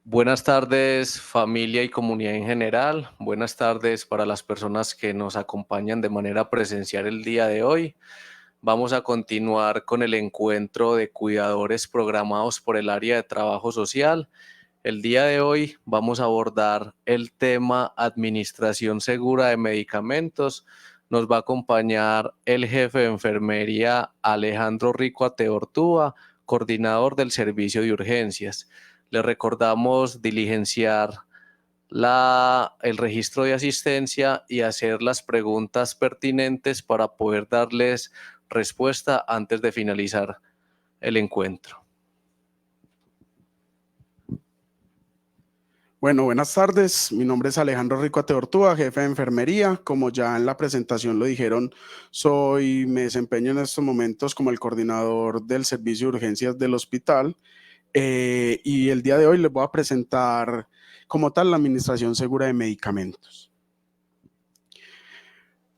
Buenas tardes, familia y comunidad en general. Buenas tardes para las personas que nos acompañan de manera presencial el día de hoy. Vamos a continuar con el encuentro de cuidadores programados por el área de trabajo social. El día de hoy vamos a abordar el tema administración segura de medicamentos. Nos va a acompañar el jefe de enfermería Alejandro Rico Ateortúa, coordinador del servicio de urgencias. Le recordamos diligenciar el registro de asistencia y hacer las preguntas pertinentes para poder darles respuesta antes de finalizar el encuentro. Bueno, buenas tardes. Mi nombre es Alejandro Rico Ateortúa, jefe de enfermería. Como ya en la presentación lo dijeron, me desempeño en estos momentos como el coordinador del servicio de urgencias del hospital. Y el día de hoy les voy a presentar como tal la administración segura de medicamentos.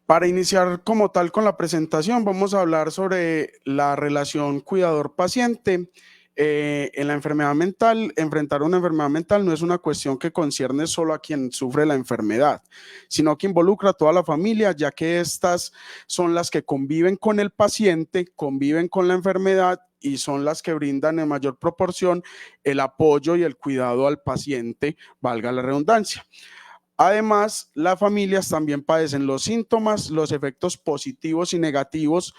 Para iniciar como tal con la presentación, vamos a hablar sobre la relación cuidador-paciente. En la enfermedad mental, enfrentar una enfermedad mental no es una cuestión que concierne solo a quien sufre la enfermedad, sino que involucra a toda la familia, ya que estas son las que conviven con el paciente, conviven con la enfermedad y son las que brindan en mayor proporción el apoyo y el cuidado al paciente, valga la redundancia. Además, las familias también padecen los síntomas, los efectos positivos y negativos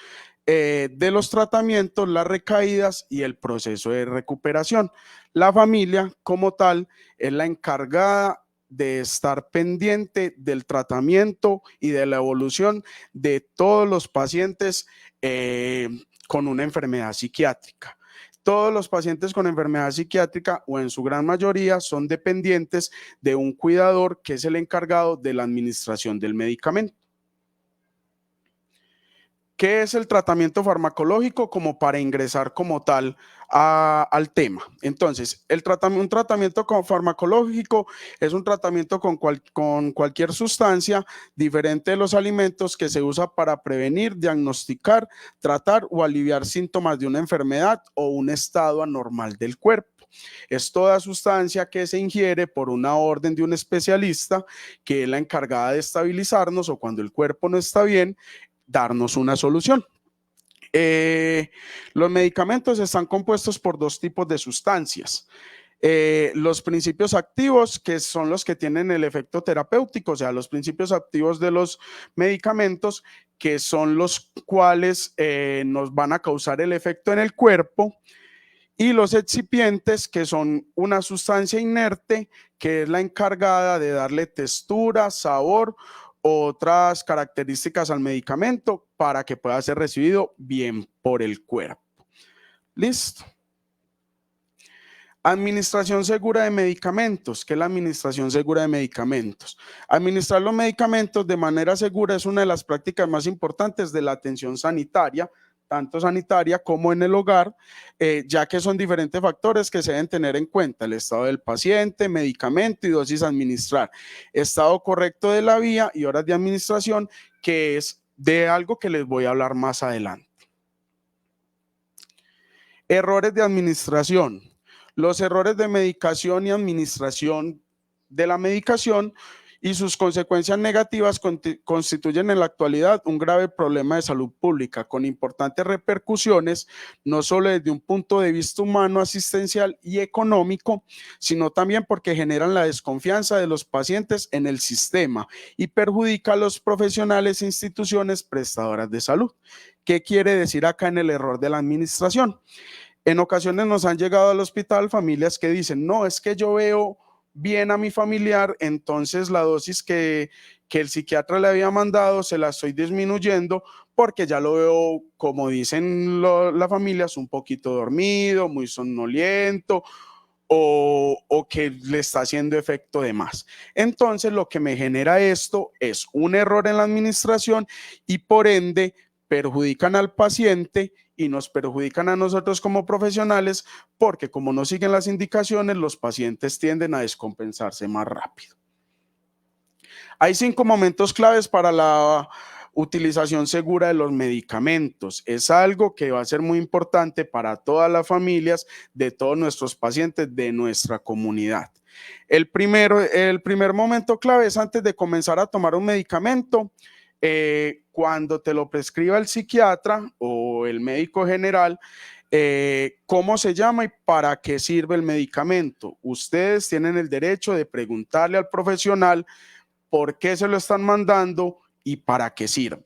de los tratamientos, las recaídas y el proceso de recuperación. La familia como tal es la encargada de estar pendiente del tratamiento y de la evolución de todos los pacientes con una enfermedad psiquiátrica. Todos los pacientes con enfermedad psiquiátrica o en su gran mayoría son dependientes de un cuidador que es el encargado de la administración del medicamento. ¿Qué es el tratamiento farmacológico? Como para ingresar como tal al tema. Entonces, un tratamiento farmacológico es un tratamiento con cualquier sustancia diferente de los alimentos que se usa para prevenir, diagnosticar, tratar o aliviar síntomas de una enfermedad o un estado anormal del cuerpo. Es toda sustancia que se ingiere por una orden de un especialista que es la encargada de estabilizarnos o cuando el cuerpo no está bien, darnos una solución. Los medicamentos están compuestos por dos tipos de sustancias. Los principios activos, que son los que tienen el efecto terapéutico, o sea, los principios activos de los medicamentos, que son los cuales nos van a causar el efecto en el cuerpo, y los excipientes, que son una sustancia inerte, que es la encargada de darle textura, sabor, otras características al medicamento para que pueda ser recibido bien por el cuerpo. Listo. Administración segura de medicamentos. ¿Qué es la administración segura de medicamentos? Administrar los medicamentos de manera segura es una de las prácticas más importantes de la atención sanitaria, tanto sanitaria como en el hogar, ya que son diferentes factores que se deben tener en cuenta: el estado del paciente, medicamento y dosis a administrar, estado correcto de la vía y horas de administración, que es de algo que les voy a hablar más adelante. Errores de administración. Los errores de medicación y administración de la medicación y sus consecuencias negativas constituyen en la actualidad un grave problema de salud pública con importantes repercusiones, no solo desde un punto de vista humano, asistencial y económico, sino también porque generan la desconfianza de los pacientes en el sistema y perjudica a los profesionales e instituciones prestadoras de salud. ¿Qué quiere decir acá en el error de la administración? En ocasiones nos han llegado al hospital familias que dicen: no, es que yo veo bien a mi familiar, entonces la dosis que el psiquiatra le había mandado se la estoy disminuyendo porque ya lo veo, como dicen las familias, un poquito dormido, muy somnoliento, o que le está haciendo efecto de más. Entonces lo que me genera esto es un error en la administración y por ende perjudican al paciente y nos perjudican a nosotros como profesionales, porque como no siguen las indicaciones, los pacientes tienden a descompensarse más rápido. Hay 5 momentos claves para Utilización segura de los medicamentos. Es algo que va a ser muy importante para todas las familias de todos nuestros pacientes de nuestra comunidad. El primer momento clave es antes de comenzar a tomar un medicamento. Cuando te lo prescriba el psiquiatra o el médico general, cómo se llama y para qué sirve el medicamento. Ustedes tienen el derecho de preguntarle al profesional por qué se lo están mandando y para qué sirve.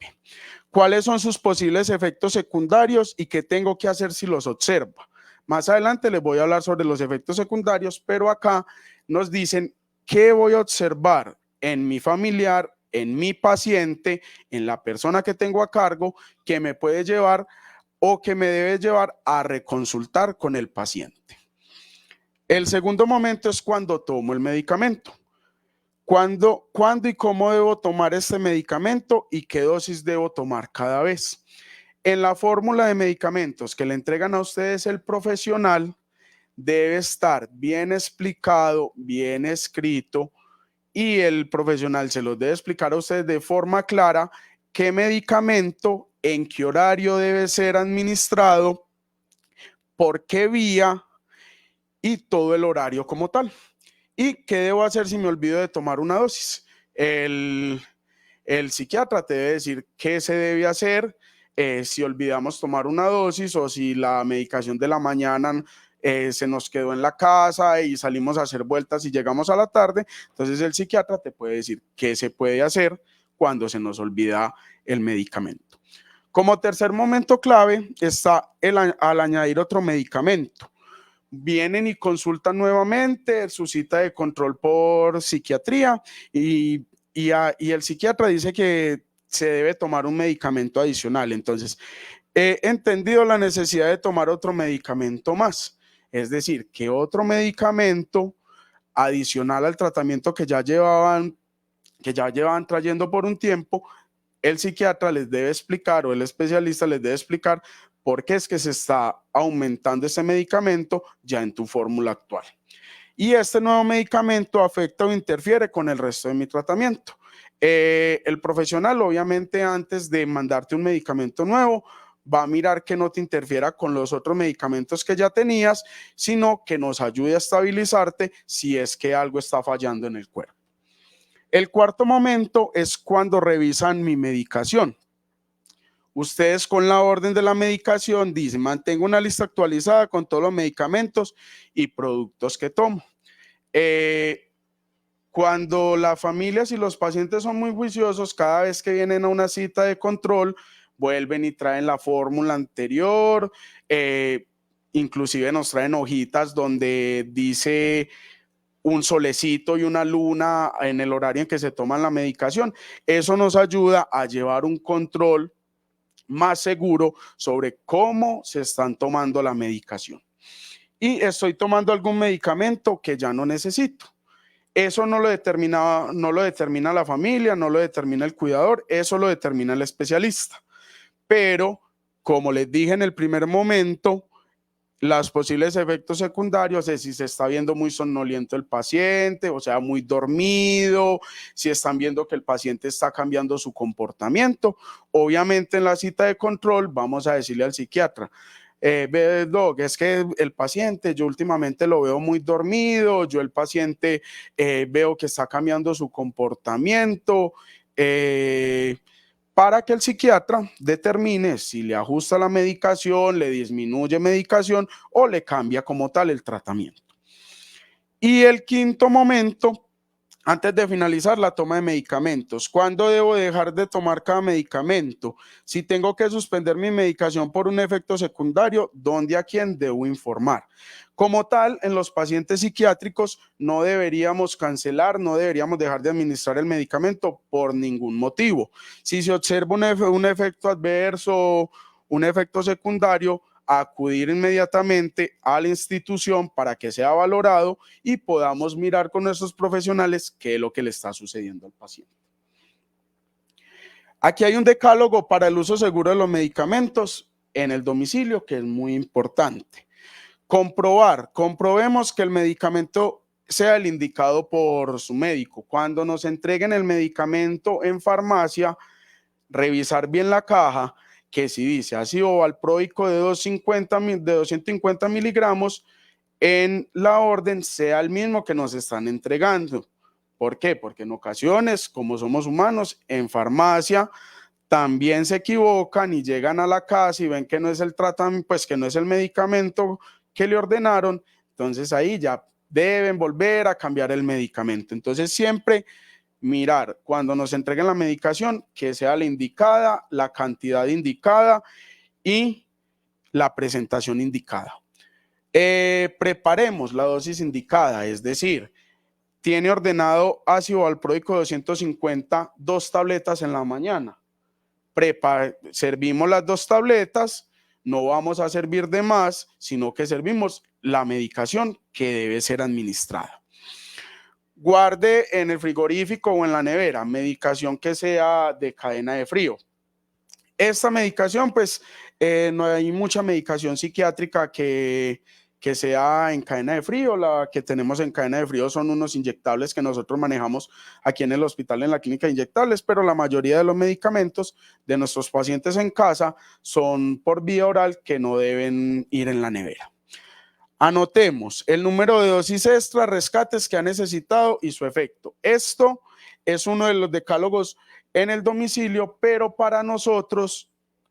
¿Cuáles son sus posibles efectos secundarios y qué tengo que hacer si los observa? Más adelante les voy a hablar sobre los efectos secundarios, pero acá nos dicen qué voy a observar en mi familiar, en mi paciente, en la persona que tengo a cargo, que me puede llevar o que me debe llevar a reconsultar con el paciente. El segundo momento es cuando tomo el medicamento. ¿Cuándo y cómo debo tomar este medicamento y qué dosis debo tomar cada vez? En la fórmula de medicamentos que le entregan a ustedes el profesional, debe estar bien explicado, bien escrito, y el profesional se los debe explicar a ustedes de forma clara qué medicamento, en qué horario debe ser administrado, por qué vía y todo el horario como tal. ¿Y qué debo hacer si me olvido de tomar una dosis? El psiquiatra te debe decir qué se debe hacer si olvidamos tomar una dosis o si la medicación de la mañana se nos quedó en la casa y salimos a hacer vueltas y llegamos a la tarde. Entonces el psiquiatra te puede decir qué se puede hacer cuando se nos olvida el medicamento. Como tercer momento clave está al añadir otro medicamento. Vienen y consultan nuevamente su cita de control por psiquiatría y el psiquiatra dice que se debe tomar un medicamento adicional. Entonces, he entendido la necesidad de tomar otro medicamento más. Es decir, que otro medicamento adicional al tratamiento que ya llevaban trayendo por un tiempo, el psiquiatra les debe explicar o el especialista les debe explicar por qué es que se está aumentando ese medicamento ya en tu fórmula actual. Y este nuevo medicamento afecta o interfiere con el resto de mi tratamiento. El profesional, obviamente, antes de mandarte un medicamento nuevo, va a mirar que no te interfiera con los otros medicamentos que ya tenías, sino que nos ayude a estabilizarte si es que algo está fallando en el cuerpo. El cuarto momento es cuando revisan mi medicación. Ustedes con la orden de la medicación dicen, mantengo una lista actualizada con todos los medicamentos y productos que tomo. Cuando las familias y los pacientes son muy juiciosos, cada vez que vienen a una cita de control, vuelven y traen la fórmula anterior, inclusive nos traen hojitas donde dice un solecito y una luna en el horario en que se toman la medicación. Eso nos ayuda a llevar un control más seguro sobre cómo se están tomando la medicación. Y estoy tomando algún medicamento que ya no necesito. Eso no lo determina la familia, no lo determina el cuidador, eso lo determina el especialista. Pero, como les dije en el primer momento, los posibles efectos secundarios es si se está viendo muy somnoliento el paciente, o sea, muy dormido, si están viendo que el paciente está cambiando su comportamiento. Obviamente en la cita de control vamos a decirle al psiquiatra, Doc, es que el paciente, yo últimamente lo veo muy dormido, yo el paciente veo que está cambiando su comportamiento, para que el psiquiatra determine si le ajusta la medicación, le disminuye medicación o le cambia como tal el tratamiento. Y el quinto momento, antes de finalizar la toma de medicamentos, ¿cuándo debo dejar de tomar cada medicamento? Si tengo que suspender mi medicación por un efecto secundario, ¿dónde a quién debo informar? Como tal, en los pacientes psiquiátricos no deberíamos cancelar, no deberíamos dejar de administrar el medicamento por ningún motivo. Si se observa un efecto adverso, un efecto secundario, acudir inmediatamente a la institución para que sea valorado y podamos mirar con nuestros profesionales qué es lo que le está sucediendo al paciente. Aquí hay un decálogo para el uso seguro de los medicamentos en el domicilio que es muy importante. Comprobemos que el medicamento sea el indicado por su médico. Cuando nos entreguen el medicamento en farmacia, revisar bien la caja, que si dice ácido valproico de 250 miligramos, en la orden sea el mismo que nos están entregando. ¿Por qué? Porque en ocasiones, como somos humanos, en farmacia también se equivocan y llegan a la casa y ven que no es el tratamiento, pues que no es el medicamento que le ordenaron, entonces ahí ya deben volver a cambiar el medicamento. Entonces siempre mirar cuando nos entreguen la medicación que sea la indicada, la cantidad indicada y la presentación indicada. Preparemos la dosis indicada, es decir, tiene ordenado ácido valproico 250, 2 tabletas en la mañana. Servimos las 2 tabletas, no vamos a servir de más, sino que servimos la medicación que debe ser administrada. Guarde en el frigorífico o en la nevera medicación que sea de cadena de frío. Esta medicación, pues, no hay mucha medicación psiquiátrica que sea en cadena de frío. La que tenemos en cadena de frío son unos inyectables que nosotros manejamos aquí en el hospital, en la clínica de inyectables, pero la mayoría de los medicamentos de nuestros pacientes en casa son por vía oral, que no deben ir en la nevera. Anotemos el número de dosis extra, rescates que ha necesitado y su efecto. Esto es uno de los decálogos en el domicilio, pero para nosotros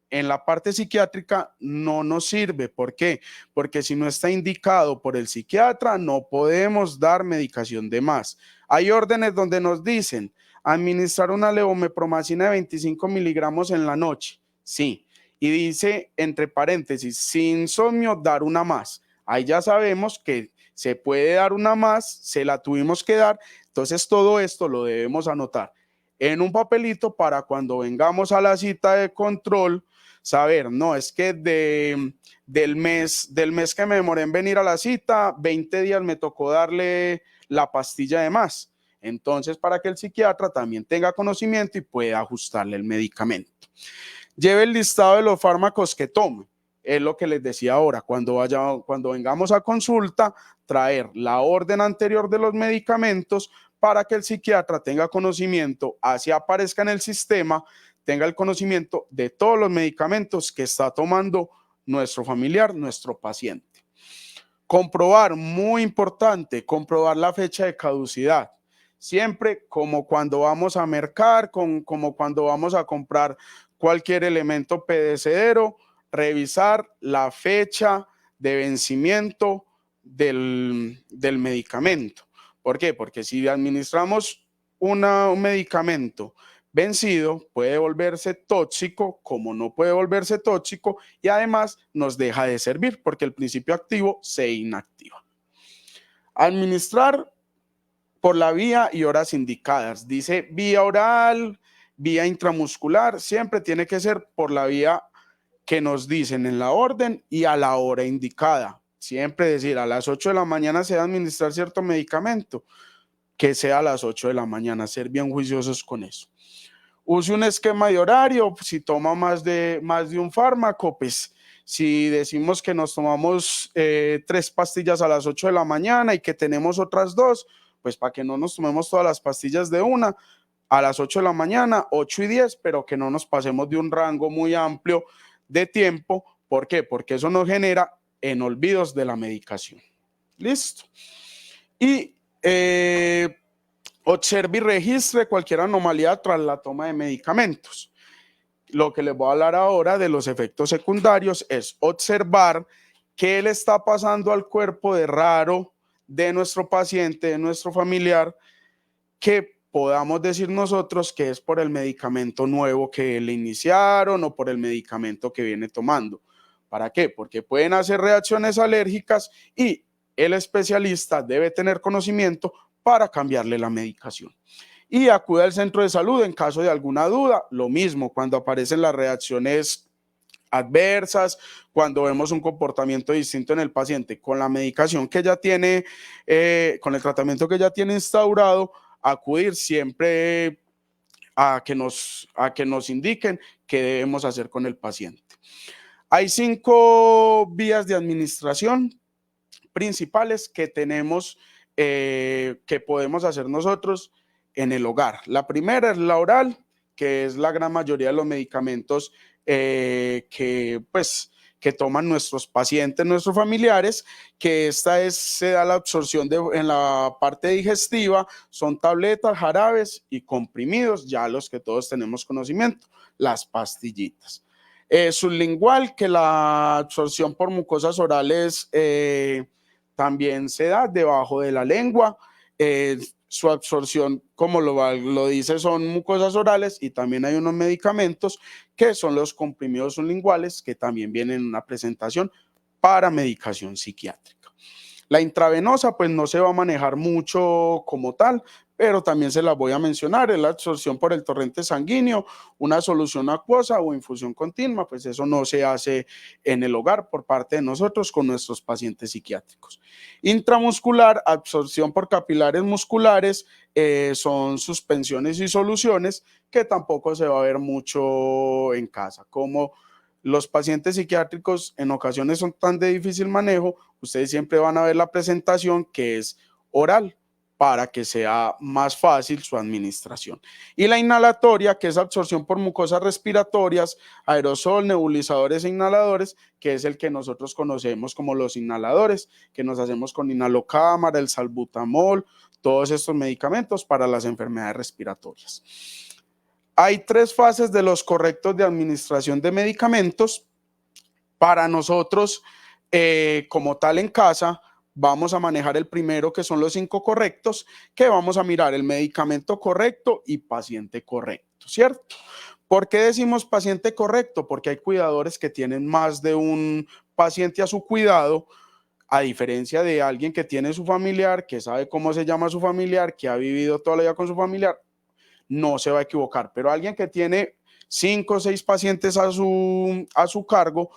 en la parte psiquiátrica no nos sirve. ¿Por qué? Porque si no está indicado por el psiquiatra, no podemos dar medicación de más. Hay órdenes donde nos dicen administrar una levomepromacina de 25 miligramos en la noche. Sí. Y dice, entre paréntesis, sin insomnio, dar una más. Ahí ya sabemos que se puede dar una más, se la tuvimos que dar. Entonces todo esto lo debemos anotar en un papelito para cuando vengamos a la cita de control, saber, no, es que del mes que me demoré en venir a la cita, 20 días me tocó darle la pastilla de más. Entonces, para que el psiquiatra también tenga conocimiento y pueda ajustarle el medicamento. Lleve el listado de los fármacos que tome. Es lo que les decía ahora, cuando vengamos a consulta, traer la orden anterior de los medicamentos para que el psiquiatra tenga conocimiento, así aparezca en el sistema, tenga el conocimiento de todos los medicamentos que está tomando nuestro familiar, nuestro paciente. Comprobar, muy importante, comprobar la fecha de caducidad. Siempre como cuando vamos a mercar, como cuando vamos a comprar cualquier elemento perecedero, revisar la fecha de vencimiento del medicamento. ¿Por qué? Porque si administramos un medicamento vencido, puede volverse tóxico, como no puede volverse tóxico, y además nos deja de servir porque el principio activo se inactiva. Administrar por la vía y horas indicadas. Dice vía oral, vía intramuscular, siempre tiene que ser por la vía que nos dicen en la orden y a la hora indicada. Siempre decir, a las 8 de la mañana se debe administrar cierto medicamento, que sea a las 8 de la mañana, ser bien juiciosos con eso. Use un esquema de horario, si toma más de un fármaco, pues si decimos que nos tomamos 3 pastillas a las 8 de la mañana y que tenemos otras 2, pues para que no nos tomemos todas las pastillas de una, a las 8 de la mañana, 8 y 10, pero que no nos pasemos de un rango muy amplio de tiempo. ¿Por qué? Porque eso nos genera en olvidos de la medicación. Listo. Y observe y registre cualquier anomalía tras la toma de medicamentos. Lo que les voy a hablar ahora de los efectos secundarios es observar qué le está pasando al cuerpo de raro de nuestro paciente, de nuestro familiar, que podamos decir nosotros que es por el medicamento nuevo que le iniciaron o por el medicamento que viene tomando. ¿Para qué? Porque pueden hacer reacciones alérgicas y el especialista debe tener conocimiento para cambiarle la medicación. Y acude al centro de salud en caso de alguna duda. Lo mismo cuando aparecen las reacciones adversas, cuando vemos un comportamiento distinto en el paciente con la medicación que ya tiene, con el tratamiento que ya tiene instaurado, acudir siempre a que nos indiquen qué debemos hacer con el paciente. Hay 5 vías de administración principales que tenemos, que podemos hacer nosotros en el hogar. La primera es la oral, que es la gran mayoría de los medicamentos que toman nuestros pacientes, nuestros familiares, que se da la absorción en la parte digestiva, son tabletas, jarabes y comprimidos, ya los que todos tenemos conocimiento, las pastillitas. Sublingual, que la absorción por mucosas orales también se da debajo de la lengua. Su absorción, como lo dice, son mucosas orales, y también hay unos medicamentos que son los comprimidos sublinguales, que también vienen en una presentación para medicación psiquiátrica. La intravenosa pues no se va a manejar mucho como tal, pero también se las voy a mencionar. Es la absorción por el torrente sanguíneo, una solución acuosa o infusión continua, pues eso no se hace en el hogar por parte de nosotros con nuestros pacientes psiquiátricos. Intramuscular, absorción por capilares musculares, son suspensiones y soluciones que tampoco se va a ver mucho en casa. Como los pacientes psiquiátricos en ocasiones son tan de difícil manejo, ustedes siempre van a ver la presentación que es oral, para que sea más fácil su administración. Y la inhalatoria, que es absorción por mucosas respiratorias, aerosol, nebulizadores e inhaladores, que es el que nosotros conocemos como los inhaladores, que nos hacemos con inhalocámara, el salbutamol, todos estos medicamentos para las enfermedades respiratorias. Hay 3 fases de los correctos de administración de medicamentos. Para nosotros, como tal en casa, vamos a manejar el primero, que son los 5 correctos, que vamos a mirar el medicamento correcto y paciente correcto, ¿cierto? ¿Por qué decimos paciente correcto? Porque hay cuidadores que tienen más de un paciente a su cuidado, a diferencia de alguien que tiene su familiar, que sabe cómo se llama su familiar, que ha vivido toda la vida con su familiar, no se va a equivocar. Pero alguien que tiene 5 o 6 pacientes a su cargo,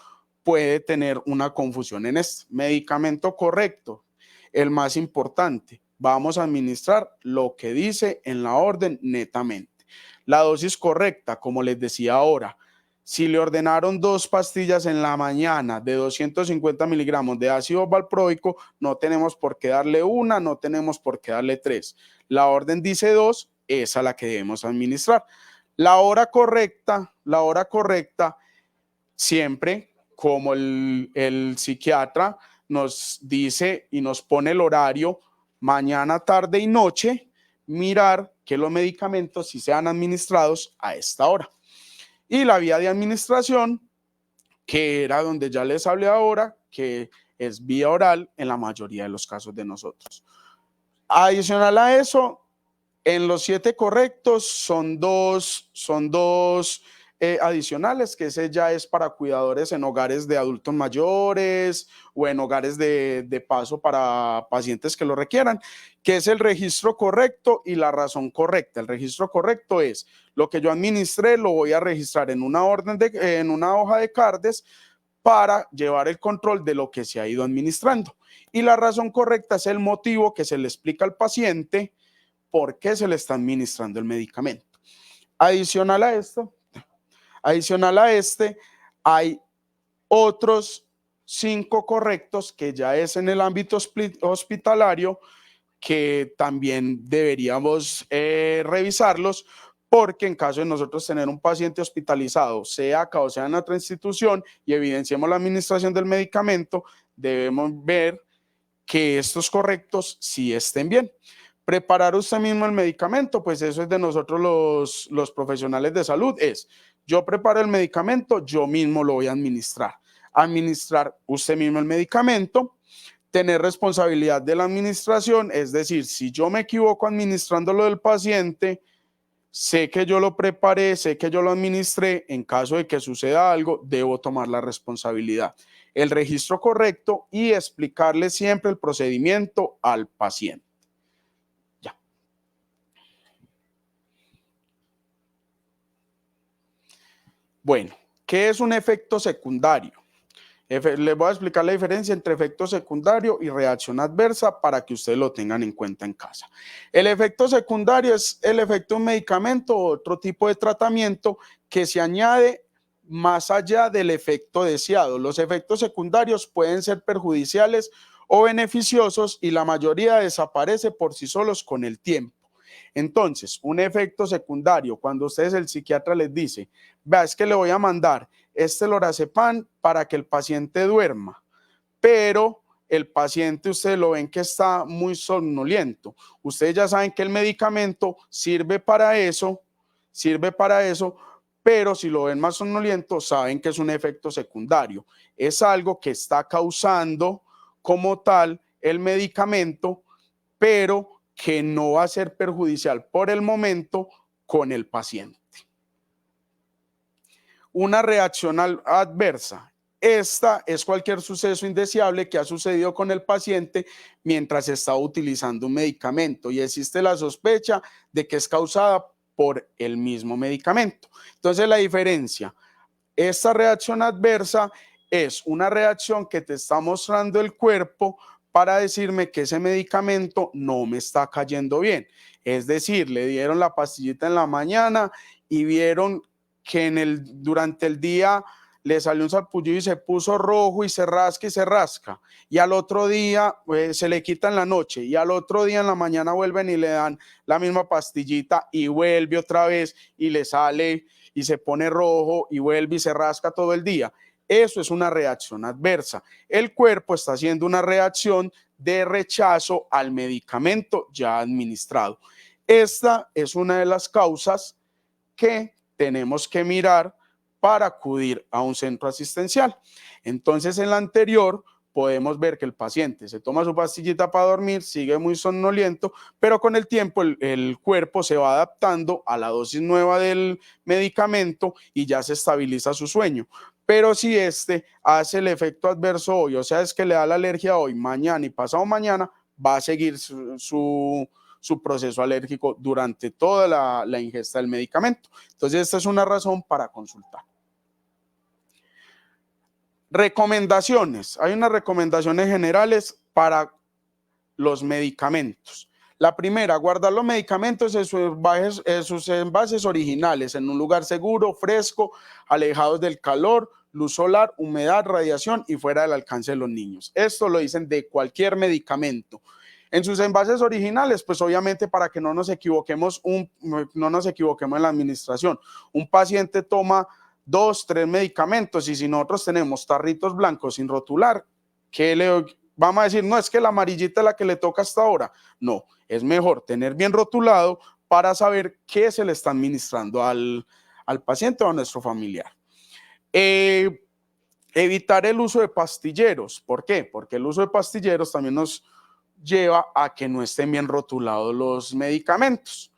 puede tener una confusión en este medicamento correcto. El más importante, vamos a administrar lo que dice en la orden netamente. La dosis correcta, como les decía ahora, si le ordenaron 2 pastillas en la mañana de 250 miligramos de ácido valproico, no tenemos por qué darle 1, no tenemos por qué darle 3. La orden dice 2, esa es la que debemos administrar. La hora correcta, siempre, como el psiquiatra nos dice y nos pone el horario, mañana, tarde y noche, mirar que los medicamentos sí sean administrados a esta hora. Y la vía de administración, que era donde ya les hablé ahora, que es vía oral en la mayoría de los casos de nosotros. Adicional a eso, en los 7 correctos son dos adicionales, que ese ya es para cuidadores en hogares de adultos mayores o en hogares de paso para pacientes que lo requieran, que es el registro correcto y la razón correcta. El registro correcto es lo que yo administré, lo voy a registrar en una hoja de CARDES para llevar el control de lo que se ha ido administrando. Y la razón correcta es el motivo que se le explica al paciente por qué se le está administrando el medicamento. Adicional a este, hay otros 5 correctos que ya es en el ámbito hospitalario, que también deberíamos revisarlos, porque en caso de nosotros tener un paciente hospitalizado, sea acá o sea en otra institución, y evidenciemos la administración del medicamento, debemos ver que estos correctos sí estén bien. Preparar usted mismo el medicamento, pues eso es de nosotros los profesionales de salud, yo preparo el medicamento, yo mismo lo voy a administrar. Administrar usted mismo el medicamento, tener responsabilidad de la administración, es decir, si yo me equivoco administrándolo del paciente, sé que yo lo preparé, sé que yo lo administré, en caso de que suceda algo, debo tomar la responsabilidad. El registro correcto y explicarle siempre el procedimiento al paciente. Bueno, ¿qué es un efecto secundario? Les voy a explicar la diferencia entre efecto secundario y reacción adversa para que ustedes lo tengan en cuenta en casa. El efecto secundario es el efecto de un medicamento o otro tipo de tratamiento que se añade más allá del efecto deseado. Los efectos secundarios pueden ser perjudiciales o beneficiosos, y la mayoría desaparece por sí solos con el tiempo. Entonces, un efecto secundario, cuando ustedes el psiquiatra les dice, vea, es que le voy a mandar este lorazepam para que el paciente duerma, pero el paciente ustedes lo ven que está muy somnoliento. Ustedes ya saben que el medicamento sirve para eso, pero si lo ven más somnoliento, saben que es un efecto secundario. Es algo que está causando como tal el medicamento, pero que no va a ser perjudicial por el momento con el paciente. Una reacción adversa. Esta es cualquier suceso indeseable que ha sucedido con el paciente mientras está utilizando un medicamento y existe la sospecha de que es causada por el mismo medicamento. Entonces, la diferencia, esta reacción adversa es una reacción que te está mostrando el cuerpo para decirme que ese medicamento no me está cayendo bien. Es decir, le dieron la pastillita en la mañana y vieron que durante el día le salió un sarpullido y se puso rojo y se rasca, y al otro día se le quita en la noche, y al otro día en la mañana vuelven y le dan la misma pastillita y vuelve otra vez y le sale y se pone rojo y vuelve y se rasca todo el día. Eso es una reacción adversa. El cuerpo está haciendo una reacción de rechazo al medicamento ya administrado. Esta es una de las causas que tenemos que mirar para acudir a un centro asistencial. Entonces, en la anterior podemos ver que el paciente se toma su pastillita para dormir, sigue muy somnoliento, pero con el tiempo el cuerpo se va adaptando a la dosis nueva del medicamento y ya se estabiliza su sueño. Pero si este hace el efecto adverso hoy, o sea, es que le da la alergia hoy, mañana y pasado mañana, va a seguir su proceso alérgico durante toda la ingesta del medicamento. Entonces, esta es una razón para consultar. Recomendaciones. Hay unas recomendaciones generales para los medicamentos. La primera, guardar los medicamentos en sus envases originales, en un lugar seguro, fresco, alejados del calor, luz solar, humedad, radiación y fuera del alcance de los niños. Esto lo dicen de cualquier medicamento. En sus envases originales, pues obviamente para que no nos equivoquemos en la administración. Un paciente toma 2, 3 medicamentos y si nosotros tenemos tarritos blancos sin rotular, ¿qué le vamos a decir? No, es que la amarillita es la que le toca hasta ahora. No, es mejor tener bien rotulado para saber qué se le está administrando al paciente o a nuestro familiar. Evitar el uso de pastilleros. ¿Por qué? Porque el uso de pastilleros también nos lleva a que no estén bien rotulados los medicamentos.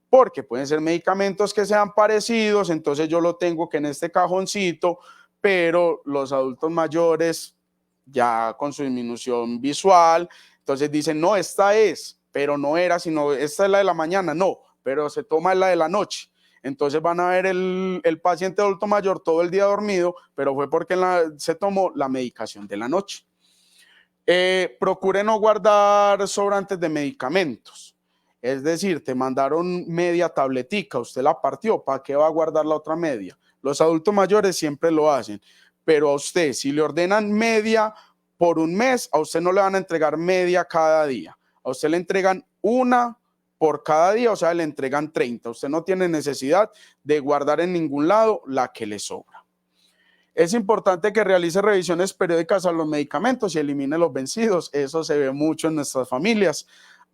Porque pueden ser medicamentos que sean parecidos, entonces yo lo tengo que en este cajoncito, pero los adultos mayores ya con su disminución visual, entonces dicen, no, esta es, pero no era, sino esta es la de la mañana, no, pero se toma la de la noche. Entonces van a ver el paciente adulto mayor todo el día dormido, pero fue porque se tomó la medicación de la noche. Procure no guardar sobrantes de medicamentos. Es decir, te mandaron media tabletica, usted la partió, ¿para qué va a guardar la otra media? Los adultos mayores siempre lo hacen, pero a usted, si le ordenan media por un mes, a usted no le van a entregar media cada día. A usted le entregan una por cada día, o sea, le entregan 30. Usted no tiene necesidad de guardar en ningún lado la que le sobra. Es importante que realice revisiones periódicas a los medicamentos y elimine los vencidos. Eso se ve mucho en nuestras familias.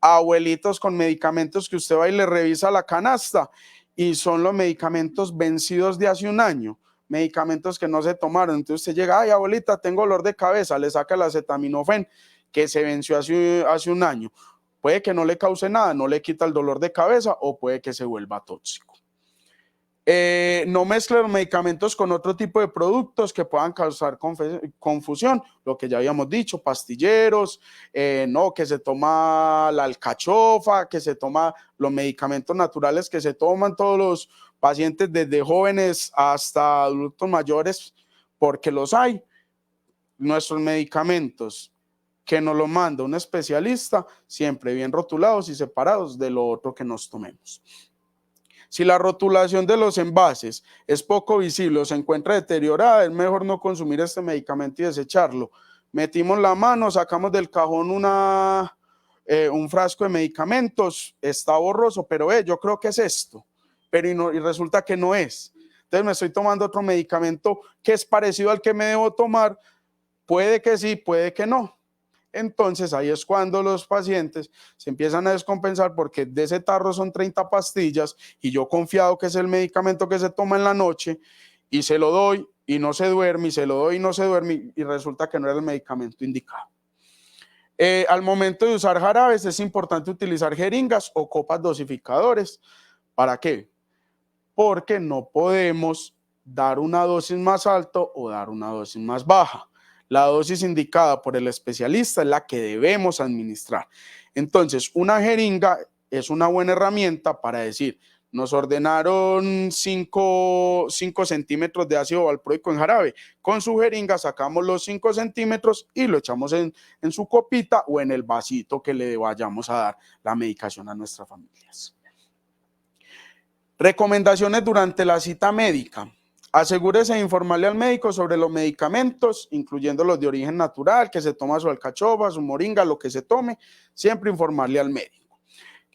Abuelitos con medicamentos que usted va y le revisa la canasta y son los medicamentos vencidos de hace un año, medicamentos que no se tomaron. Entonces usted llega, ay abuelita, tengo dolor de cabeza, le saca el acetaminofén que se venció hace un año. Puede que no le cause nada, no le quita el dolor de cabeza o puede que se vuelva tóxico. No mezcle los medicamentos con otro tipo de productos que puedan causar confusión, lo que ya habíamos dicho, pastilleros, no, que se toma la alcachofa, que se toma los medicamentos naturales que se toman todos los pacientes desde jóvenes hasta adultos mayores, porque los hay. Nuestros medicamentos que nos los manda un especialista, siempre bien rotulados y separados de lo otro que nos tomemos. Si la rotulación de los envases es poco visible o se encuentra deteriorada, es mejor no consumir este medicamento y desecharlo. Metimos la mano, sacamos del cajón un frasco de medicamentos, está borroso, pero yo creo que es esto, pero y resulta que no es. Entonces me estoy tomando otro medicamento que es parecido al que me debo tomar, puede que sí, puede que no. Entonces ahí es cuando los pacientes se empiezan a descompensar porque de ese tarro son 30 pastillas y yo confiado que es el medicamento que se toma en la noche y se lo doy y no se duerme y se lo doy y no se duerme y resulta que no era el medicamento indicado. Al momento de usar jarabes es importante utilizar jeringas o copas dosificadores. ¿Para qué? Porque no podemos dar una dosis más alta o dar una dosis más baja. La dosis indicada por el especialista es la que debemos administrar. Entonces, una jeringa es una buena herramienta para decir, nos ordenaron 5 centímetros de ácido valproico en jarabe. Con su jeringa sacamos los 5 centímetros y lo echamos en su copita o en el vasito que le vayamos a dar la medicación a nuestras familias. Recomendaciones durante la cita médica. Asegúrese de informarle al médico sobre los medicamentos, incluyendo los de origen natural, que se toma su alcachofa, su moringa, lo que se tome, siempre informarle al médico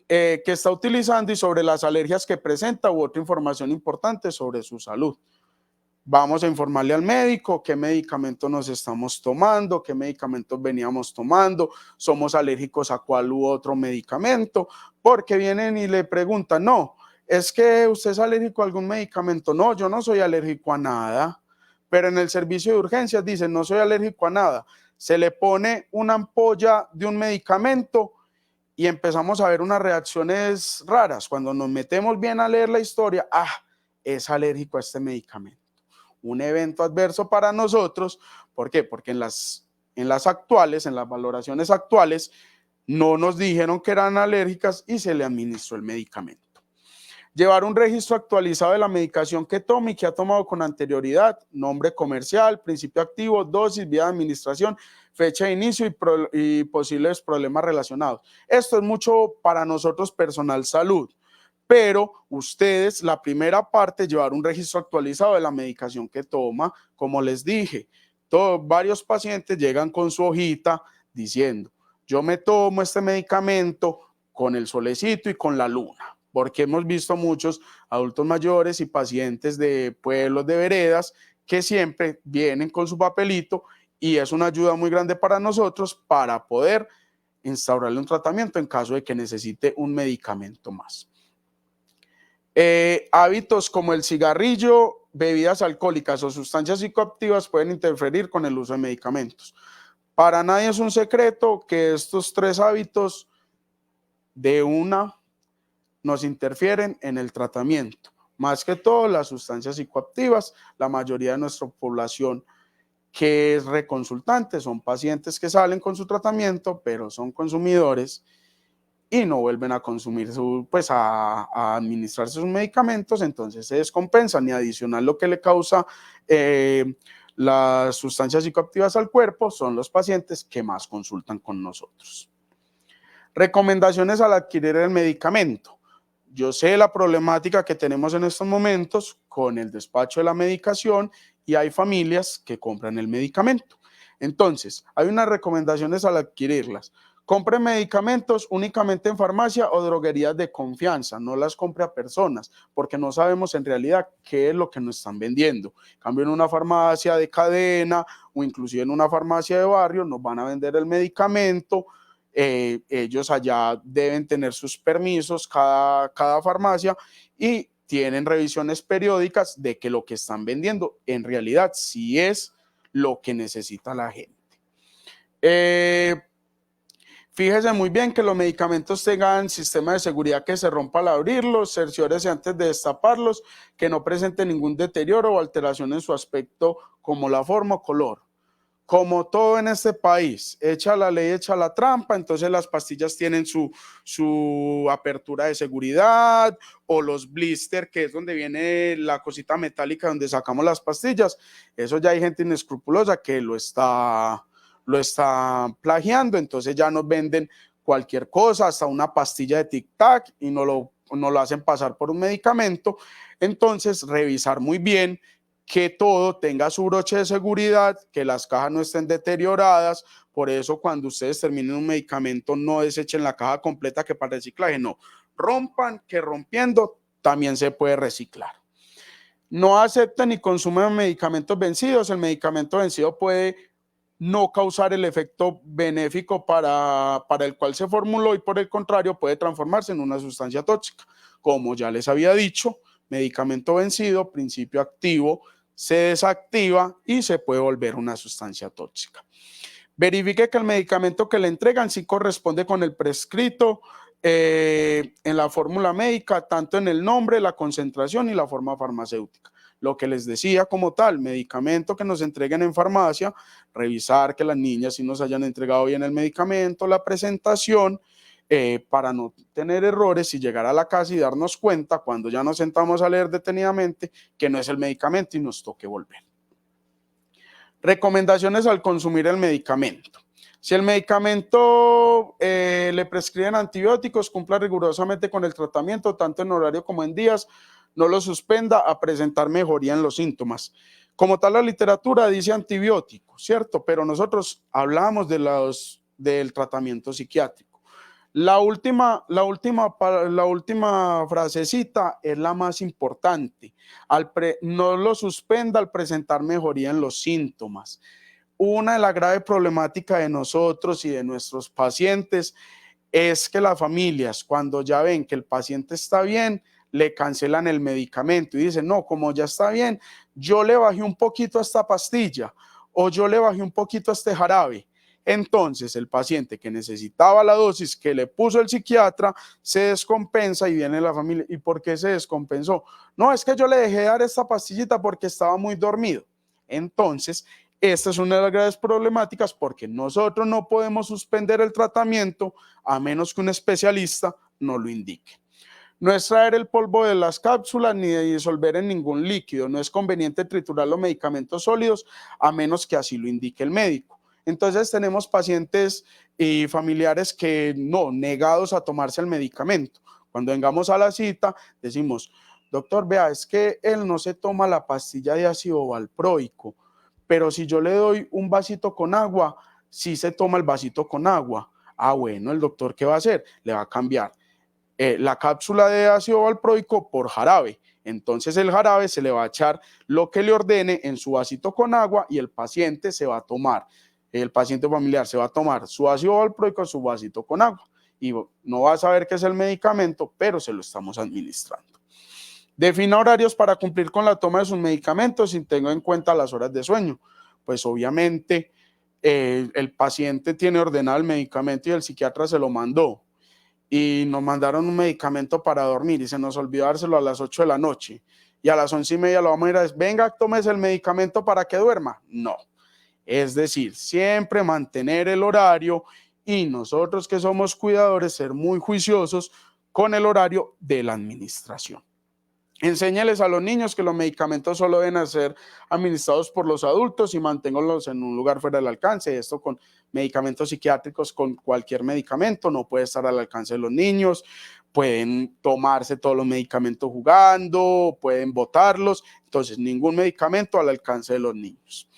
que está utilizando y sobre las alergias que presenta u otra información importante sobre su salud. Vamos a informarle al médico qué medicamentos nos estamos tomando, qué medicamentos veníamos tomando, somos alérgicos a cuál u otro medicamento, porque vienen y le preguntan, no, es que usted es alérgico a algún medicamento. No, yo no soy alérgico a nada, pero en el servicio de urgencias dicen, no soy alérgico a nada. Se le pone una ampolla de un medicamento y empezamos a ver unas reacciones raras. Cuando nos metemos bien a leer la historia, es alérgico a este medicamento. Un evento adverso para nosotros. ¿Por qué? Porque en las valoraciones actuales, no nos dijeron que eran alérgicas y se le administró el medicamento. Llevar un registro actualizado de la medicación que tome y que ha tomado con anterioridad, nombre comercial, principio activo, dosis, vía de administración, fecha de inicio y posibles problemas relacionados. Esto es mucho para nosotros personal salud, pero ustedes, la primera parte, llevar un registro actualizado de la medicación que toma, como les dije, varios pacientes llegan con su hojita diciendo, yo me tomo este medicamento con el solecito y con la luna, porque hemos visto muchos adultos mayores y pacientes de pueblos, de veredas, que siempre vienen con su papelito y es una ayuda muy grande para nosotros para poder instaurarle un tratamiento en caso de que necesite un medicamento más. Hábitos como el cigarrillo, bebidas alcohólicas o sustancias psicoactivas pueden interferir con el uso de medicamentos. Para nadie es un secreto que estos 3 hábitos nos interfieren en el tratamiento. Más que todo las sustancias psicoactivas, la mayoría de nuestra población que es reconsultante son pacientes que salen con su tratamiento, pero son consumidores y no vuelven a consumir a administrarse sus medicamentos, entonces se descompensan y adicional lo que le causa las sustancias psicoactivas al cuerpo son los pacientes que más consultan con nosotros. Recomendaciones al adquirir el medicamento. Yo sé la problemática que tenemos en estos momentos con el despacho de la medicación y hay familias que compran el medicamento. Entonces, hay unas recomendaciones al adquirirlas. Compre medicamentos únicamente en farmacia o droguerías de confianza, no las compre a personas, porque no sabemos en realidad qué es lo que nos están vendiendo. En cambio, en una farmacia de cadena o inclusive en una farmacia de barrio nos van a vender el medicamento. Ellos allá deben tener sus permisos, cada farmacia, y tienen revisiones periódicas de que lo que están vendiendo en realidad sí es lo que necesita la gente. Fíjese muy bien que los medicamentos tengan sistema de seguridad que se rompa al abrirlos, cerciórese antes de destaparlos, que no presente ningún deterioro o alteración en su aspecto como la forma o color. Como todo en este país, echa la ley, echa la trampa, entonces las pastillas tienen su apertura de seguridad o los blister, que es donde viene la cosita metálica donde sacamos las pastillas. Eso ya hay gente inescrupulosa que lo está plagiando, entonces ya nos venden cualquier cosa, hasta una pastilla de tic-tac y no lo hacen pasar por un medicamento. Entonces, revisar muy bien que todo tenga su broche de seguridad, que las cajas no estén deterioradas. Por eso cuando ustedes terminen un medicamento no desechen la caja completa que para reciclaje, no, rompan, que rompiendo también se puede reciclar. No acepten ni consumen medicamentos vencidos. El medicamento vencido puede no causar el efecto benéfico para el cual se formuló y por el contrario puede transformarse en una sustancia tóxica. Como ya les había dicho, medicamento vencido, principio activo, se desactiva y se puede volver una sustancia tóxica. Verifique que el medicamento que le entregan sí corresponde con el prescrito en la fórmula médica, tanto en el nombre, la concentración y la forma farmacéutica. Lo que les decía como tal, medicamento que nos entreguen en farmacia, revisar que las niñas sí nos hayan entregado bien el medicamento, la presentación, para no tener errores y llegar a la casa y darnos cuenta cuando ya nos sentamos a leer detenidamente que no es el medicamento y nos toque volver. Recomendaciones al consumir el medicamento. Si el medicamento le prescriben antibióticos, cumpla rigurosamente con el tratamiento, tanto en horario como en días, no lo suspenda a presentar mejoría en los síntomas. Como tal, la literatura dice antibiótico, ¿cierto? Pero nosotros hablamos del tratamiento psiquiátrico. La última frasecita es la más importante. No lo suspenda al presentar mejoría en los síntomas. Una de las graves problemáticas de nosotros y de nuestros pacientes es que las familias, cuando ya ven que el paciente está bien, le cancelan el medicamento y dicen, no, como ya está bien, yo le bajé un poquito a esta pastilla o yo le bajé un poquito a este jarabe. Entonces, el paciente que necesitaba la dosis que le puso el psiquiatra se descompensa y viene la familia. ¿Y por qué se descompensó? No, es que yo le dejé dar esta pastillita porque estaba muy dormido. Entonces, esta es una de las graves problemáticas porque nosotros no podemos suspender el tratamiento a menos que un especialista nos lo indique. No extraer el polvo de las cápsulas ni de disolver en ningún líquido. No es conveniente triturar los medicamentos sólidos a menos que así lo indique el médico. Entonces tenemos pacientes y familiares que no, negados a tomarse el medicamento. Cuando vengamos a la cita, decimos, doctor, vea, es que él no se toma la pastilla de ácido valproico, pero si yo le doy un vasito con agua, sí se toma el vasito con agua. Ah, bueno, el doctor, ¿qué va a hacer? Le va a cambiar la cápsula de ácido valproico por jarabe. Entonces el jarabe se le va a echar lo que le ordene en su vasito con agua y el paciente se va a tomar. El paciente familiar se va a tomar su ácido valproico, su vasito con agua y no va a saber qué es el medicamento, pero se lo estamos administrando. Defina horarios para cumplir con la toma de sus medicamentos sin tener en cuenta las horas de sueño. Pues obviamente el paciente tiene ordenado el medicamento y el psiquiatra se lo mandó y nos mandaron un medicamento para dormir y se nos olvidó dárselo a las 8 de la noche y a las 11:30 lo vamos a ir a decir, venga, tómese el medicamento para que duerma. No. Es decir, siempre mantener el horario y nosotros que somos cuidadores ser muy juiciosos con el horario de la administración. Enséñales a los niños que los medicamentos solo deben ser administrados por los adultos y manténganlos en un lugar fuera del alcance. Esto con medicamentos psiquiátricos, con cualquier medicamento, no puede estar al alcance de los niños. Pueden tomarse todos los medicamentos jugando, pueden botarlos. Entonces, ningún medicamento al alcance de los niños.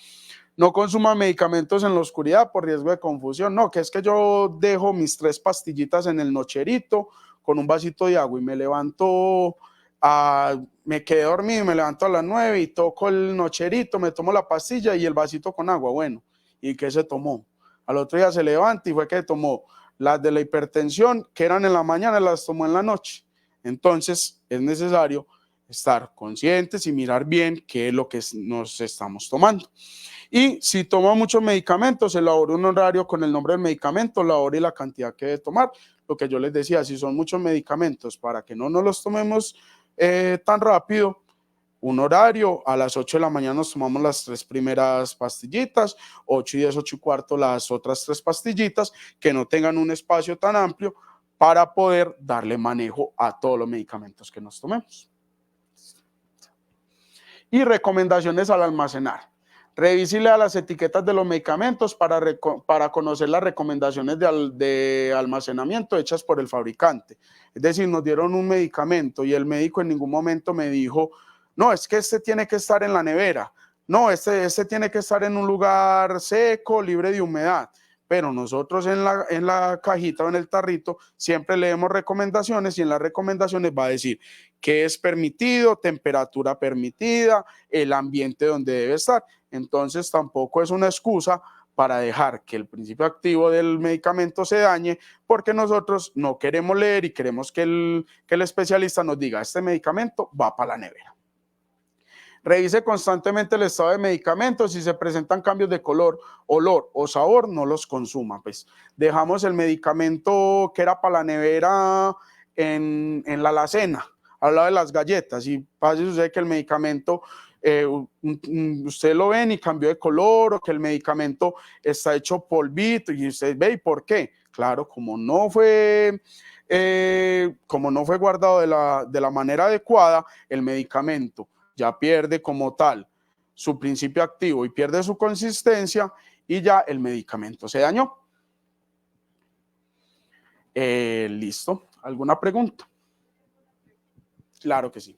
No consuman medicamentos en la oscuridad por riesgo de confusión. No, que es que yo dejo mis 3 pastillitas en el nocherito con un vasito de agua y me levanto, me quedé dormido y me levanto a las 9 y toco el nocherito, me tomo la pastilla y el vasito con agua. Bueno, ¿y qué se tomó? Al otro día se levanta y fue que tomó las de la hipertensión, que eran en la mañana, las tomó en la noche. Entonces es necesario estar conscientes y mirar bien qué es lo que nos estamos tomando. Y si toma muchos medicamentos, elabore un horario con el nombre del medicamento, la hora y la cantidad que debe tomar. Lo que yo les decía, si son muchos medicamentos, para que no nos los tomemos tan rápido, un horario, a las 8 de la mañana nos tomamos las 3 primeras pastillitas, 8:10, 8:15 las otras 3 pastillitas, que no tengan un espacio tan amplio para poder darle manejo a todos los medicamentos que nos tomemos. Y recomendaciones al almacenar. Revísele a las etiquetas de los medicamentos para conocer las recomendaciones de almacenamiento hechas por el fabricante. Es decir, nos dieron un medicamento y el médico en ningún momento me dijo, No, es que este tiene que estar en la nevera. No, este tiene que estar en un lugar seco, libre de humedad. Pero nosotros en la cajita o en el tarrito siempre leemos recomendaciones y en las recomendaciones va a decir qué es permitido, temperatura permitida, el ambiente donde debe estar. Entonces tampoco es una excusa para dejar que el principio activo del medicamento se dañe, porque nosotros no queremos leer y queremos que el especialista nos diga, este medicamento va para la nevera. Revise constantemente el estado de medicamentos. Si se presentan cambios de color, olor o sabor, no los consuma. Pues dejamos el medicamento que era para la nevera en la alacena, al lado de las galletas. Y pasa y sucede que el medicamento, usted lo ven y cambió de color, o que el medicamento está hecho polvito y usted ve, ¿y por qué? Claro, como no fue guardado de la manera adecuada, el medicamento ya pierde como tal su principio activo y pierde su consistencia y ya el medicamento se dañó. Listo. ¿Alguna pregunta? Claro que sí.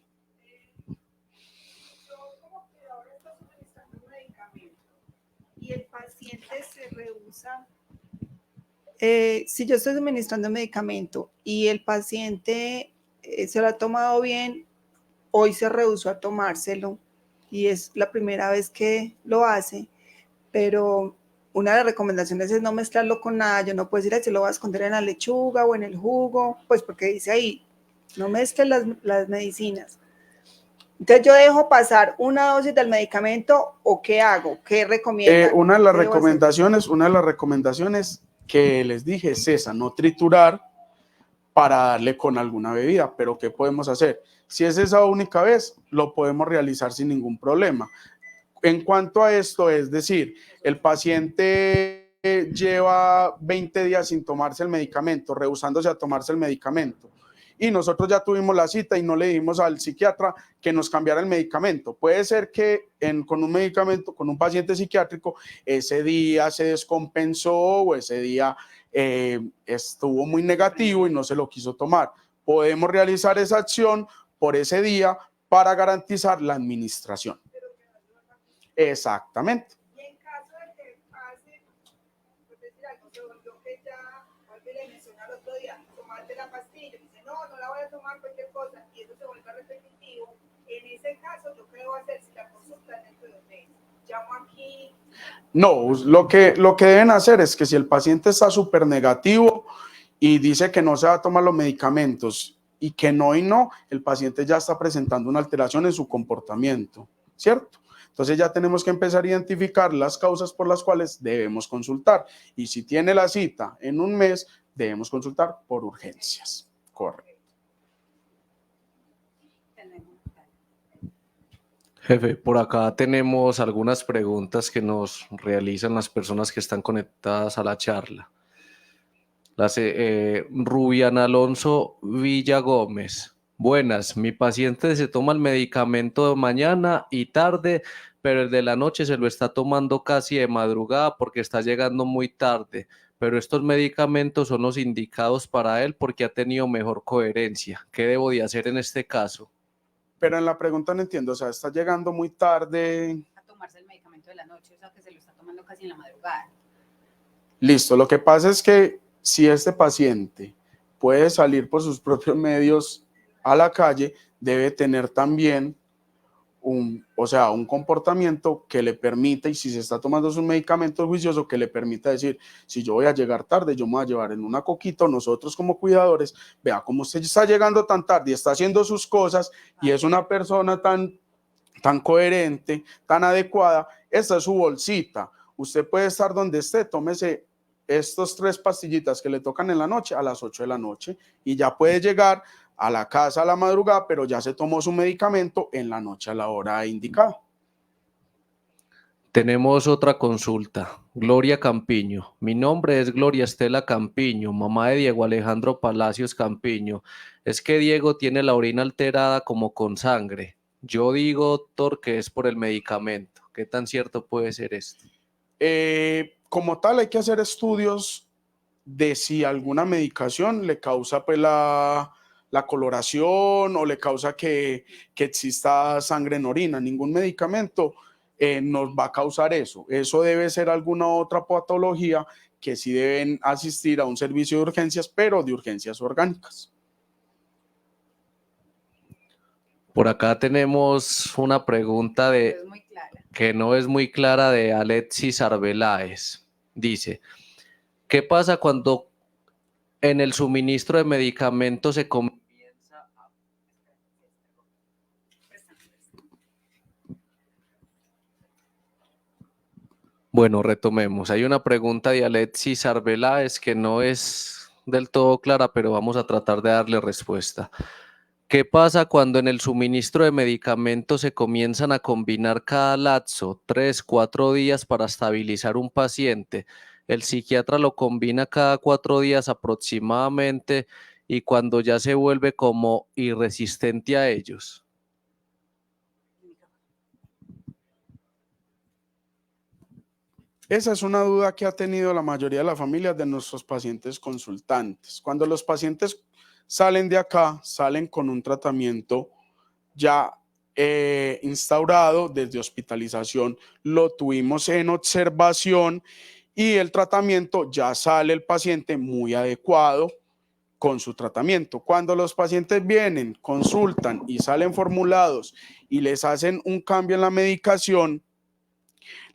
Yo como cuidadora estoy suministrando un medicamento y el paciente se rehúsa. Si yo estoy suministrando medicamento y el paciente se lo ha tomado bien, hoy se rehusó a tomárselo y es la primera vez que lo hace, pero una de las recomendaciones es no mezclarlo con nada. Yo no puedo decir, si lo voy a esconder en la lechuga o en el jugo, pues porque dice ahí, no mezcles las medicinas. Entonces yo dejo pasar una dosis del medicamento, ¿o qué hago? ¿Qué recomienda? Una de las recomendaciones que les dije es esa, no triturar para darle con alguna bebida. Pero ¿qué podemos hacer? Si es esa única vez, lo podemos realizar sin ningún problema. En cuanto a esto, es decir, el paciente lleva 20 días sin tomarse el medicamento, rehusándose a tomarse el medicamento, y nosotros ya tuvimos la cita y no le dijimos al psiquiatra que nos cambiara el medicamento. Puede ser que con un medicamento, con un paciente psiquiátrico, ese día se descompensó o ese día estuvo muy negativo y no se lo quiso tomar. Podemos realizar esa acción por ese día para garantizar la administración. Exactamente. Y en caso de que pase, pues decir algo, se volvió que ya, alguien le menciona el otro día, tomarte la pastilla, y dice, no la voy a tomar cualquier cosa, y eso se vuelve repetitivo. En ese caso, ¿yo qué debo hacer si la consulta es dentro de un mes? Llamo aquí. No, lo que deben hacer es que si el paciente está súper negativo y dice que no se va a tomar los medicamentos y que no, el paciente ya está presentando una alteración en su comportamiento, ¿cierto? Entonces ya tenemos que empezar a identificar las causas por las cuales debemos consultar. Y si tiene la cita en un mes, debemos consultar por urgencias. Correcto. Jefe, por acá tenemos algunas preguntas que nos realizan las personas que están conectadas a la charla. Rubian Alonso Villa Gómez. Buenas, mi paciente se toma el medicamento de mañana y tarde, pero el de la noche se lo está tomando casi de madrugada porque está llegando muy tarde. Pero estos medicamentos son los indicados para él porque ha tenido mejor coherencia. ¿Qué debo de hacer en este caso? Pero en la pregunta no entiendo, o sea, está llegando muy tarde. A tomarse el medicamento de la noche, o sea, que se lo está tomando casi en la madrugada. Listo, lo que pasa es que si este paciente puede salir por sus propios medios a la calle, debe tener también un comportamiento que le permita, y si se está tomando su medicamento juicioso, que le permita decir, si yo voy a llegar tarde, yo me voy a llevar en una coquita. Nosotros como cuidadores, vea cómo usted está llegando tan tarde y está haciendo sus cosas y es una persona tan coherente, tan adecuada. Esta es su bolsita. Usted puede estar donde esté, tómese estos 3 pastillitas que le tocan en la noche a las 8 de la noche y ya puede llegar a la casa a la madrugada, pero ya se tomó su medicamento en la noche a la hora indicada. Tenemos otra consulta. Gloria Campiño. Mi nombre es Gloria Estela Campiño, mamá de Diego Alejandro Palacios Campiño. Es que Diego tiene la orina alterada como con sangre. Yo digo, doctor, que es por el medicamento. ¿Qué tan cierto puede ser esto? Como tal, hay que hacer estudios de si alguna medicación le causa pues la la coloración o le causa que exista sangre en orina. Ningún medicamento nos va a causar eso. Eso debe ser alguna otra patología que sí deben asistir a un servicio de urgencias, pero de urgencias orgánicas. Por acá tenemos una pregunta Es muy clara. que no es muy clara de Alexis Arbeláez. Dice, ¿qué pasa cuando en el suministro de medicamentos se comienza a... Bueno, retomemos. Hay una pregunta de Alexis Arbeláez que no es del todo clara, pero vamos a tratar de darle respuesta. ¿Qué pasa cuando en el suministro de medicamentos se comienzan a combinar cada lapso, 3, 4 días para estabilizar un paciente? El psiquiatra lo combina cada 4 días aproximadamente y cuando ya se vuelve como irresistente a ellos. Esa es una duda que ha tenido la mayoría de las familias de nuestros pacientes consultantes. Cuando los pacientes salen de acá, salen con un tratamiento ya instaurado desde hospitalización, lo tuvimos en observación y el tratamiento ya sale el paciente muy adecuado con su tratamiento. Cuando los pacientes vienen, consultan y salen formulados y les hacen un cambio en la medicación,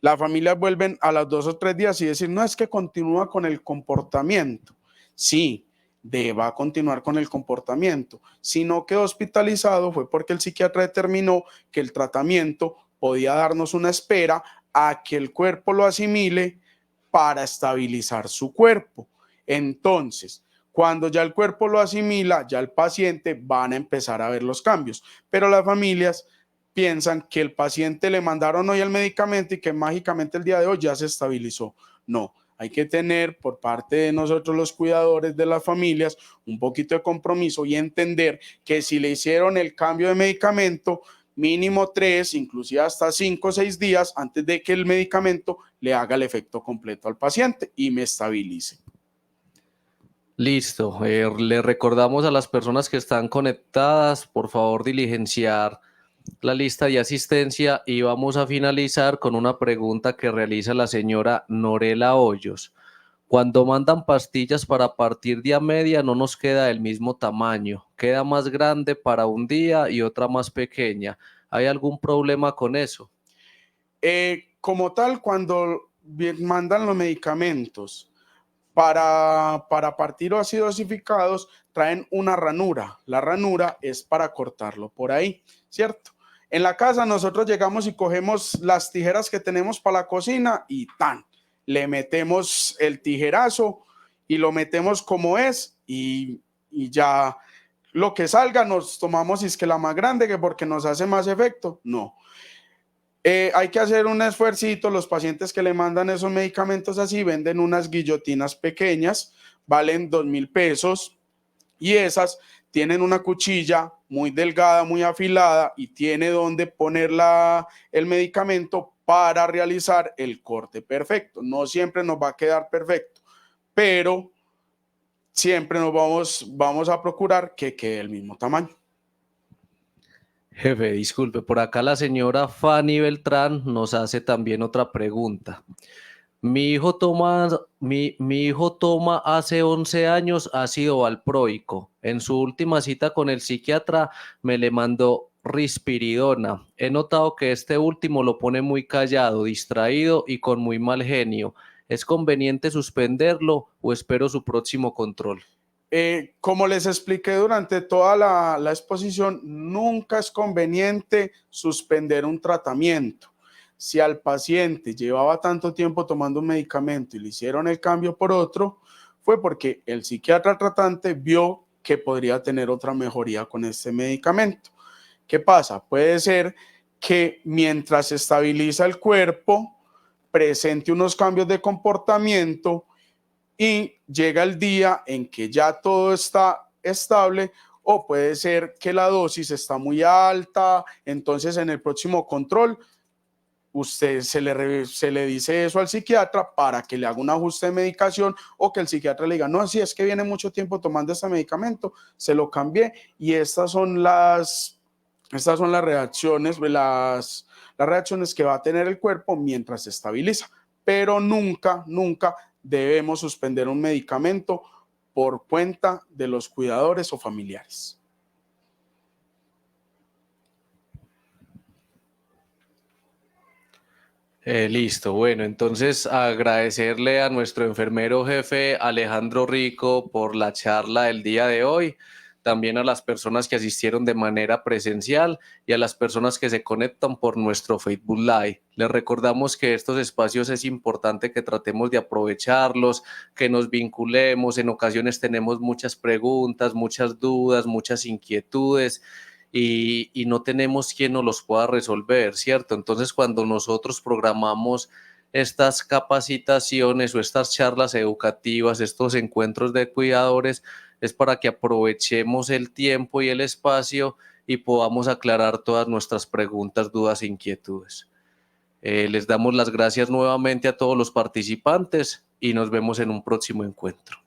las familias vuelven a los 2 o 3 días y decir, no, es que continúa con el comportamiento. Sí, deba continuar con el comportamiento. Si no quedó hospitalizado fue porque el psiquiatra determinó que el tratamiento podía darnos una espera a que el cuerpo lo asimile para estabilizar su cuerpo. Entonces, cuando ya el cuerpo lo asimila, ya el paciente van a empezar a ver los cambios. Pero las familias piensan que el paciente le mandaron hoy el medicamento y que mágicamente el día de hoy ya se estabilizó. No, hay que tener por parte de nosotros los cuidadores de las familias un poquito de compromiso y entender que si le hicieron el cambio de medicamento, mínimo 3, inclusive hasta 5 o 6 días antes de que el medicamento le haga el efecto completo al paciente y me estabilice. Listo. Le recordamos a las personas que están conectadas, por favor, diligenciar la lista de asistencia y vamos a finalizar con una pregunta que realiza la señora Norela Hoyos. Cuando mandan pastillas para partir día media no nos queda del mismo tamaño, queda más grande para un día y otra más pequeña. ¿Hay algún problema con eso? Como tal, cuando mandan los medicamentos para partir o así dosificados, traen una ranura. La ranura es para cortarlo por ahí, ¿cierto? En la casa nosotros llegamos y cogemos las tijeras que tenemos para la cocina y ¡tan! Le metemos el tijerazo y lo metemos como es y ya lo que salga nos tomamos, si es que la más grande, que porque nos hace más efecto, no. Hay que hacer un esfuercito. Los pacientes que le mandan esos medicamentos así venden unas guillotinas pequeñas, valen 2.000 pesos y esas tienen una cuchilla muy delgada, muy afilada y tiene donde poner el medicamento para realizar el corte perfecto. No siempre nos va a quedar perfecto, pero siempre vamos a procurar que quede el mismo tamaño. Jefe, disculpe, por acá la señora Fanny Beltrán nos hace también otra pregunta. Mi hijo toma hace 11 años ácido valproico. En su última cita con el psiquiatra me le mandó risperidona. He notado que este último lo pone muy callado, distraído y con muy mal genio. ¿Es conveniente suspenderlo o espero su próximo control? Como les expliqué durante toda la exposición, nunca es conveniente suspender un tratamiento. Si al paciente llevaba tanto tiempo tomando un medicamento y le hicieron el cambio por otro, fue porque el psiquiatra tratante vio que podría tener otra mejoría con este medicamento. ¿Qué pasa? Puede ser que mientras se estabiliza el cuerpo, presente unos cambios de comportamiento y llega el día en que ya todo está estable, o puede ser que la dosis está muy alta, entonces en el próximo control usted se le dice eso al psiquiatra para que le haga un ajuste de medicación, o que el psiquiatra le diga, no, si es que viene mucho tiempo tomando este medicamento, se lo cambié. Y estas son las reacciones, las reacciones que va a tener el cuerpo mientras se estabiliza. Pero nunca, nunca debemos suspender un medicamento por cuenta de los cuidadores o familiares. Listo, bueno, entonces agradecerle a nuestro enfermero jefe Alejandro Rico por la charla del día de hoy, también a las personas que asistieron de manera presencial y a las personas que se conectan por nuestro Facebook Live. Les recordamos que estos espacios es importante que tratemos de aprovecharlos, que nos vinculemos. En ocasiones tenemos muchas preguntas, muchas dudas, muchas inquietudes, y no tenemos quien nos los pueda resolver, ¿cierto? Entonces, cuando nosotros programamos estas capacitaciones o estas charlas educativas, estos encuentros de cuidadores, es para que aprovechemos el tiempo y el espacio y podamos aclarar todas nuestras preguntas, dudas e inquietudes. Les damos las gracias nuevamente a todos los participantes y nos vemos en un próximo encuentro.